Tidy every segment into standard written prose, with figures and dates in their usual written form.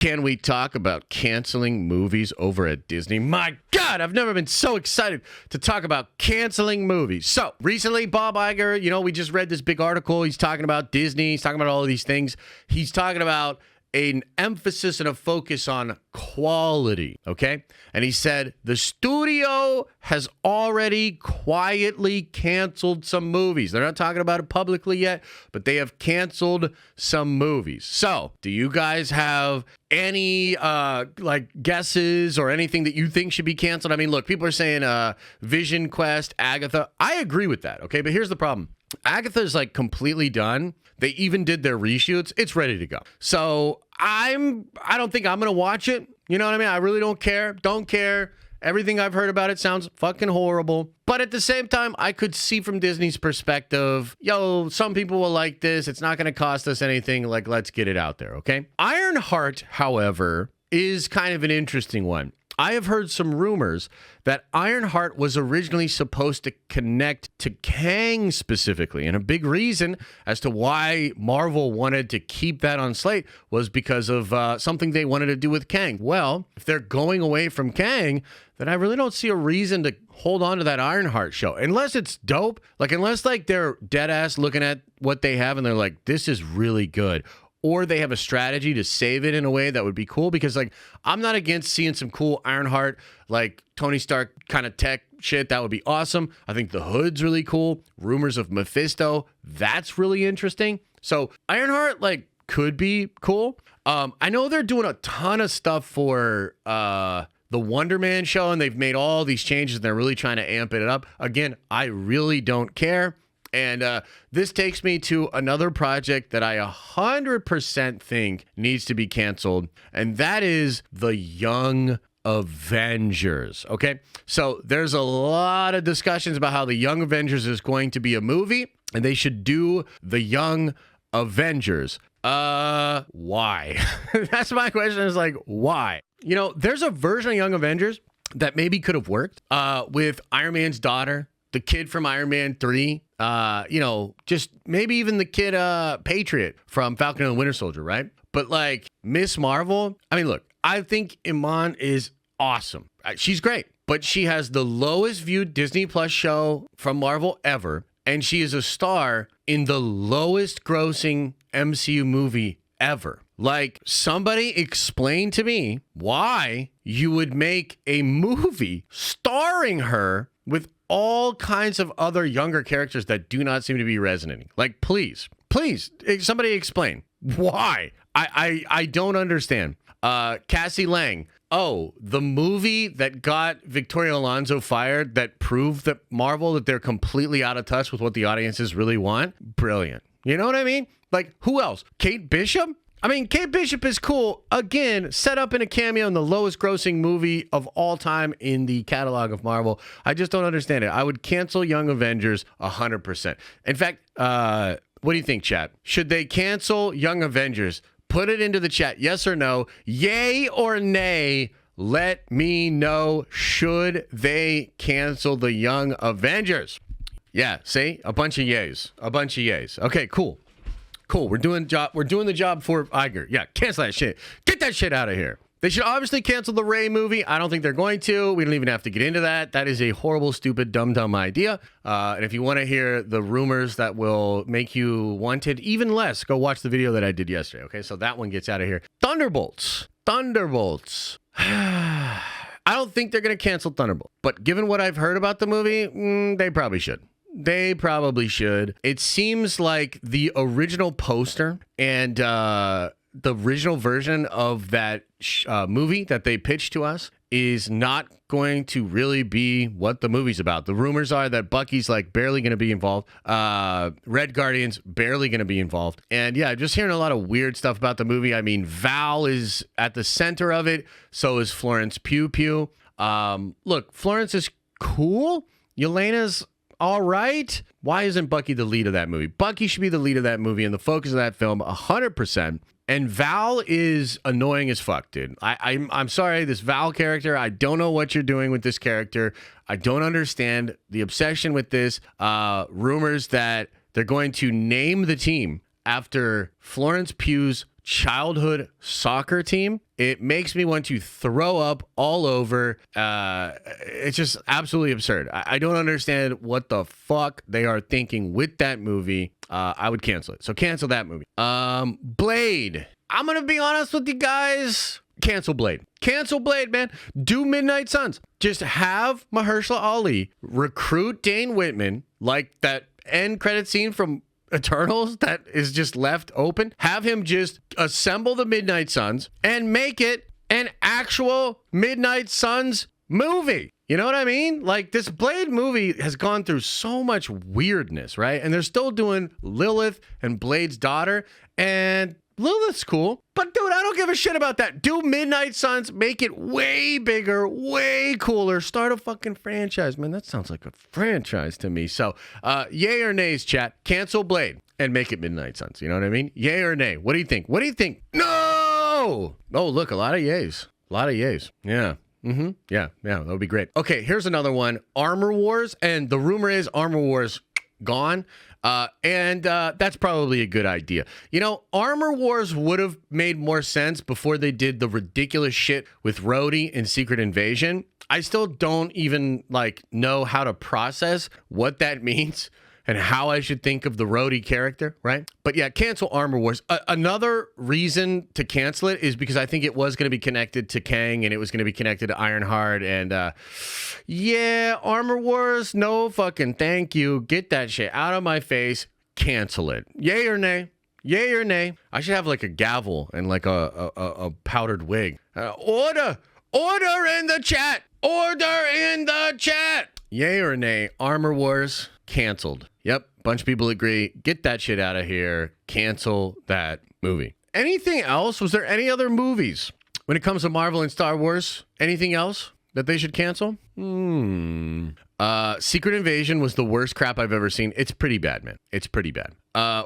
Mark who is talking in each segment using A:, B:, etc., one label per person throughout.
A: Can we talk about canceling movies over at Disney? My God, I've never been so excited to talk about canceling movies. So recently, Bob Iger, we just read this big article. He's talking about Disney. He's talking about all of these things. He's talking about an emphasis and a focus on quality, okay? And he said the studio has already quietly canceled some movies. They're not talking about it publicly yet, but they have canceled some movies. So, do you guys have any guesses or anything that you think should be canceled? I mean, look, people are saying Vision Quest, Agatha. I agree with that, okay? But here's the problem. Agatha is completely done. They even did their reshoots. It's ready to go. So I don't think I'm going to watch it. You know what I mean? I really don't care. Don't care. Everything I've heard about it sounds fucking horrible. But at the same time, I could see from Disney's perspective, some people will like this. It's not going to cost us anything. Let's get it out there, okay? Ironheart, however, is kind of an interesting one. I have heard some rumors that Ironheart was originally supposed to connect to Kang specifically. And a big reason as to why Marvel wanted to keep that on slate was because of something they wanted to do with Kang. Well, if they're going away from Kang, then I really don't see a reason to hold on to that Ironheart show. Unless it's dope. Unless they're dead ass looking at what they have and they're like, this is really good. Or they have a strategy to save it in a way that would be cool. Because, I'm not against seeing some cool Ironheart, Tony Stark kind of tech shit. That would be awesome. I think the Hood's really cool. Rumors of Mephisto. That's really interesting. So, Ironheart, could be cool. I know they're doing a ton of stuff for the Wonder Man show, and they've made all these changes, and they're really trying to amp it up. Again, I really don't care. And this takes me to another project that I 100% think needs to be canceled, and that is the Young Avengers, okay? So there's a lot of discussions about how the Young Avengers is going to be a movie, and they should do the Young Avengers. Why? That's my question, is why? There's a version of Young Avengers that maybe could have worked with Iron Man's daughter, the kid from Iron Man 3, just maybe even the kid Patriot from Falcon and the Winter Soldier, right? But Miss Marvel, look, I think Iman is awesome. She's great, but she has the lowest viewed Disney Plus show from Marvel ever, and she is a star in the lowest grossing MCU movie ever. Somebody explain to me why you would make a movie starring her with all kinds of other younger characters that do not seem to be resonating. Please, somebody explain why. I don't understand. Cassie Lang. Oh, the movie that got Victoria Alonso fired that proved that Marvel, that they're completely out of touch with what the audiences really want. Brilliant. You know what I mean? Who else? Kate Bishop? Kate Bishop is cool. Again, set up in a cameo in the lowest grossing movie of all time in the catalog of Marvel. I just don't understand it. I would cancel Young Avengers 100%. In fact, what do you think, chat? Should they cancel Young Avengers? Put it into the chat. Yes or no? Yay or nay? Let me know. Should they cancel the Young Avengers? Yeah, see? A bunch of yays. A bunch of yays. Okay, cool. Cool. We're doing the job for Iger. Yeah, cancel that shit. Get that shit out of here. They should obviously cancel the Rey movie. I don't think they're going to. We don't even have to get into that. That is a horrible, stupid, dumb idea. And if you want to hear the rumors that will make you want it even less, go watch the video that I did yesterday. Okay, so that one gets out of here. Thunderbolts. I don't think they're going to cancel Thunderbolts. But given what I've heard about the movie, they probably should. They probably should. It seems like the original poster and the original version of that movie that they pitched to us is not going to really be what the movie's about. The rumors are that Bucky's barely going to be involved. Red Guardian's barely going to be involved. And yeah, just hearing a lot of weird stuff about the movie. Val is at the center of it. So is Florence Pugh. Look, Florence is cool. Yelena's all right. Why isn't Bucky the lead of that movie? Bucky should be the lead of that movie and the focus of that film 100%. And Val is annoying as fuck, dude. I'm sorry, this Val character, I don't know what you're doing with this character. I don't understand the obsession with this. Rumors that they're going to name the team after Florence Pugh's childhood soccer team. It makes me want to throw up all over. It's just absolutely absurd. I don't understand what the fuck they are thinking with that movie. I would cancel it. So cancel that movie. Blade. I'm going to be honest with you guys. Cancel Blade. Cancel Blade, man. Do Midnight Suns. Just have Mahershala Ali recruit Dane Whitman like that end credit scene from Eternals that is just left open. Have him just assemble the Midnight Suns and make it an actual Midnight Suns movie. You know what I mean? Like, this Blade movie has gone through so much weirdness, right? And they're still doing Lilith and Blade's daughter, and Lilith's cool, but dude, I don't give a shit about that. Do Midnight Suns, make it way bigger, way cooler. Start a fucking franchise, man. That sounds like a franchise to me. So, yay or nays, chat. Cancel Blade and make it Midnight Suns. You know what I mean? Yay or nay? What do you think? What do you think? No! Oh, look, a lot of yays. A lot of yays. Yeah. Yeah, that would be great. Okay, here's another one. Armor Wars, and the rumor is Armor Wars gone. And that's probably a good idea. You know, Armor Wars would have made more sense before they did the ridiculous shit with Rhodey in Secret Invasion. I still don't even know how to process what that means and how I should think of the Rhodey character, right? But yeah, cancel Armor Wars. Another reason to cancel it is because I think it was going to be connected to Kang and it was going to be connected to Ironheart. And yeah, Armor Wars, no fucking thank you. Get that shit out of my face. Cancel it. Yay or nay? Yay or nay? I should have like a gavel and like a powdered wig. Order in the chat. Order in the chat. Yay or nay? Armor Wars canceled. Yep, bunch of people agree. Get that shit out of here. Cancel that movie. Anything else? Was there any other movies when it comes to Marvel and Star Wars? Anything else that they should cancel? Secret Invasion was the worst crap I've ever seen. It's pretty bad, man. It's pretty bad.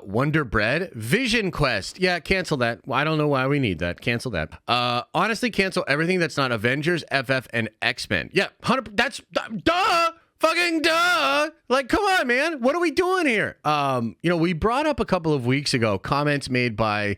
A: Wonder Bread, Vision Quest. Yeah, cancel that. I don't know why we need that. Cancel that. Honestly, cancel everything that's not Avengers, FF, and X-Men. Yeah, 100. That's duh. Fucking duh! Like, come on, man. What are we doing here? We brought up a couple of weeks ago comments made by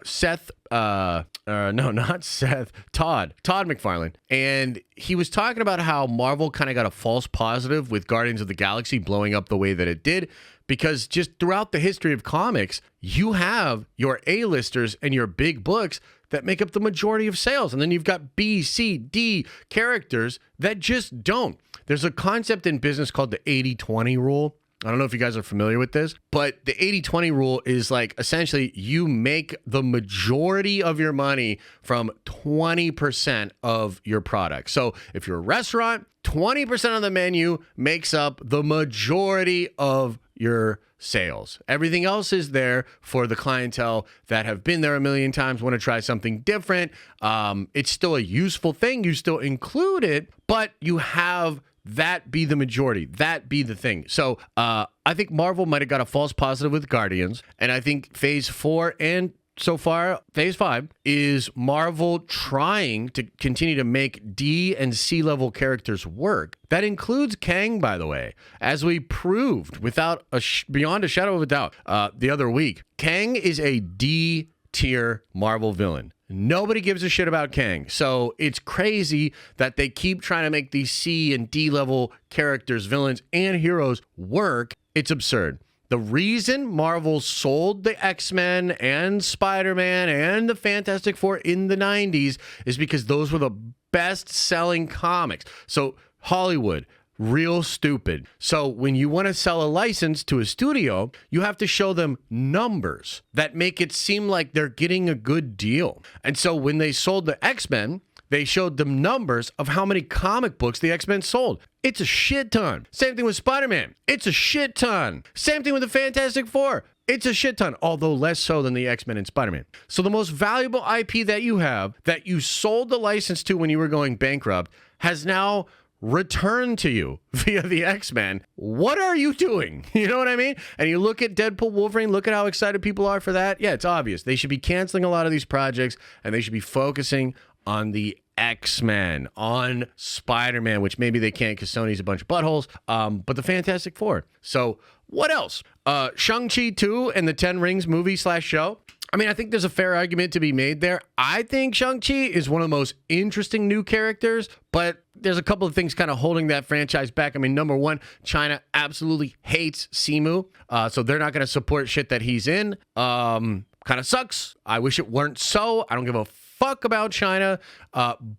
A: Seth. No, not Seth. Todd McFarlane. And he was talking about how Marvel kind of got a false positive with Guardians of the Galaxy blowing up the way that it did. Because just throughout the history of comics, you have your A-listers and your big books that make up the majority of sales. And then you've got B, C, D characters that just don't. There's a concept in business called the 80-20 rule. I don't know if you guys are familiar with this, but the 80-20 rule is like essentially you make the majority of your money from 20% of your product. So if you're a restaurant, 20% of the menu makes up the majority of your sales. Everything else is there for the clientele that have been there a million times, want to try something different. It's still a useful thing. You still include it, but you have that be the majority, that be the thing. So I think Marvel might have got a false positive with Guardians, and I think Phase 4 and so far Phase 5 is Marvel trying to continue to make D and C level characters work. That includes Kang, by the way, as we proved without beyond a shadow of a doubt the other week. Kang is a D tier Marvel villain. Nobody gives a shit about Kang. So it's crazy that they keep trying to make these C and D level characters, villains, and heroes work. It's absurd. The reason Marvel sold the X-Men and Spider-Man and the Fantastic Four in the 90s is because those were the best-selling comics. So Hollywood, real stupid. So when you want to sell a license to a studio, you have to show them numbers that make it seem like they're getting a good deal. And so when they sold the X-Men, they showed them numbers of how many comic books the X-Men sold. It's a shit ton. Same thing with Spider-Man. It's a shit ton. Same thing with the Fantastic Four. It's a shit ton, although less so than the X-Men and Spider-Man. So the most valuable IP that you have, that you sold the license to when you were going bankrupt, has now returned to you via the X-Men. What are you doing? You know what I mean? And you look at Deadpool, Wolverine, look at how excited people are for that. Yeah, it's obvious. They should be canceling a lot of these projects, and they should be focusing on the X-Men, on Spider-Man, which maybe they can't because Sony's a bunch of buttholes, but the Fantastic Four. So what else? Shang-Chi 2 and the Ten Rings movie/show. I mean, I think there's a fair argument to be made there. I think Shang-Chi is one of the most interesting new characters, but there's a couple of things kind of holding that franchise back. I mean, number one, China absolutely hates Simu, so they're not going to support shit that he's in. Kind of sucks. I wish it weren't so. I don't give a fuck about China,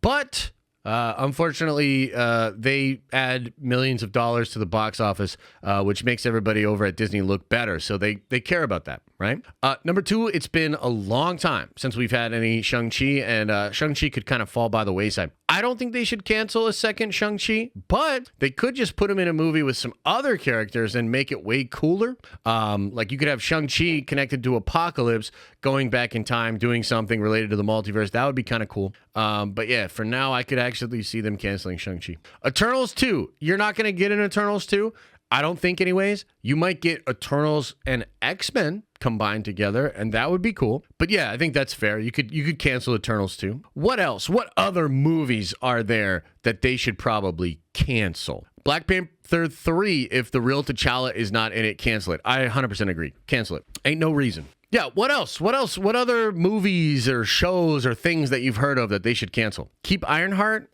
A: but unfortunately, they add millions of dollars to the box office, which makes everybody over at Disney look better. So they care about that, right? Number two, it's been a long time since we've had any Shang-Chi, and Shang-Chi could kind of fall by the wayside. I don't think they should cancel a second Shang-Chi, but they could just put him in a movie with some other characters and make it way cooler. Like you could have Shang-Chi connected to Apocalypse, going back in time, doing something related to the multiverse. That would be kind of cool. But yeah, for now, I could actually see them canceling Shang-Chi. Eternals 2. You're not going to get an Eternals 2. I don't think anyways. You might get Eternals and X-Men combined together, and that would be cool. But yeah, I think that's fair. You could cancel Eternals too. What else? What other movies are there that they should probably cancel? Black Panther 3, if the real T'Challa is not in it, cancel it. I 100% agree. Cancel it. Ain't no reason. Yeah, what else? What else? What other movies or shows or things that you've heard of that they should cancel? Keep Ironheart?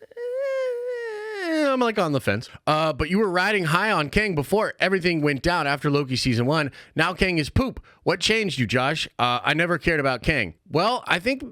A: I'm like on the fence. But you were riding high on Kang before everything went down after Loki season 1. Now Kang is poop. What changed you, Josh? I never cared about Kang. Well, I think,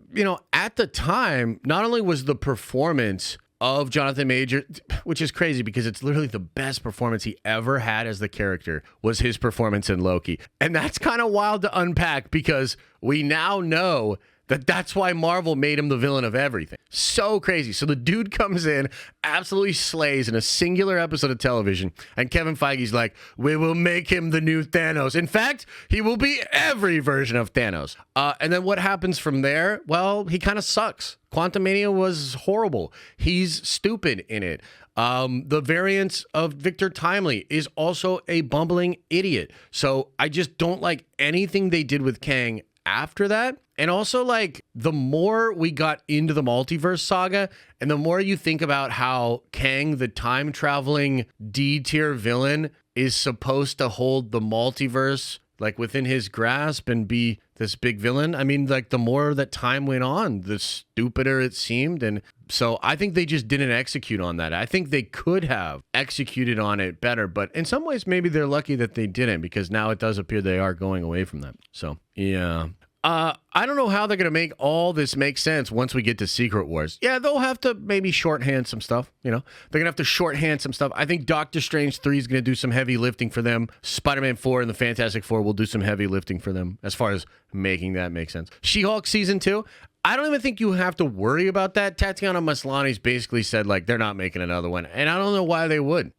A: at the time, not only was the performance of Jonathan Major, which is crazy because it's literally the best performance he ever had as the character, was his performance in Loki. And that's kind of wild to unpack because we now know that's why Marvel made him the villain of everything. So crazy. So the dude comes in, absolutely slays in a singular episode of television, and Kevin Feige's like, we will make him the new Thanos. In fact, he will be every version of Thanos. And then what happens from there? Well, he kind of sucks. Quantumania was horrible. He's stupid in it. The variant of Victor Timely is also a bumbling idiot. So I just don't like anything they did with Kang after that. And also, like, the more we got into the multiverse saga, and the more you think about how Kang, the time-traveling D-tier villain, is supposed to hold the multiverse, like, within his grasp and be this big villain. I mean, like, the more that time went on, the stupider it seemed. And so I think they just didn't execute on that. I think they could have executed on it better. But in some ways, maybe they're lucky that they didn't, because now it does appear they are going away from that. So, yeah. I don't know how they're going to make all this make sense once we get to Secret Wars. Yeah, they'll have to maybe shorthand some stuff, They're going to have to shorthand some stuff. I think Doctor Strange 3 is going to do some heavy lifting for them. Spider-Man 4 and the Fantastic Four will do some heavy lifting for them as far as making that make sense. She-Hulk Season 2, I don't even think you have to worry about that. Tatiana Maslany's basically said, like, they're not making another one. And I don't know why they would,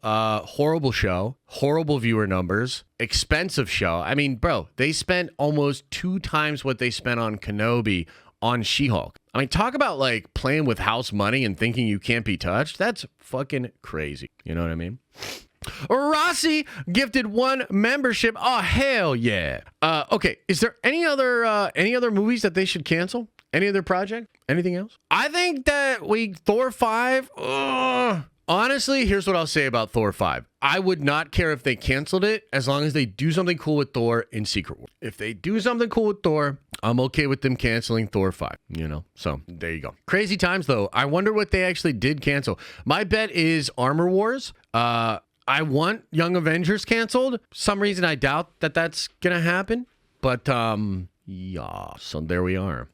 A: Horrible show, horrible viewer numbers, expensive show. I mean, bro, they spent almost 2 times what they spent on Kenobi on She-Hulk. I mean, talk about, like, playing with house money and thinking you can't be touched. That's fucking crazy. You know what I mean? Rossi gifted 1 membership. Oh, hell yeah. Okay, is there any other movies that they should cancel? Any other project? Anything else? I think that Thor 5, honestly, here's what I'll say about Thor 5. I would not care if they canceled it as long as they do something cool with Thor in Secret Wars. If they do something cool with Thor, I'm okay with them canceling Thor 5, So there you go. Crazy times, though. I wonder what they actually did cancel. My bet is Armor Wars. I want Young Avengers canceled. For some reason I doubt that that's going to happen. But, yeah, so there we are.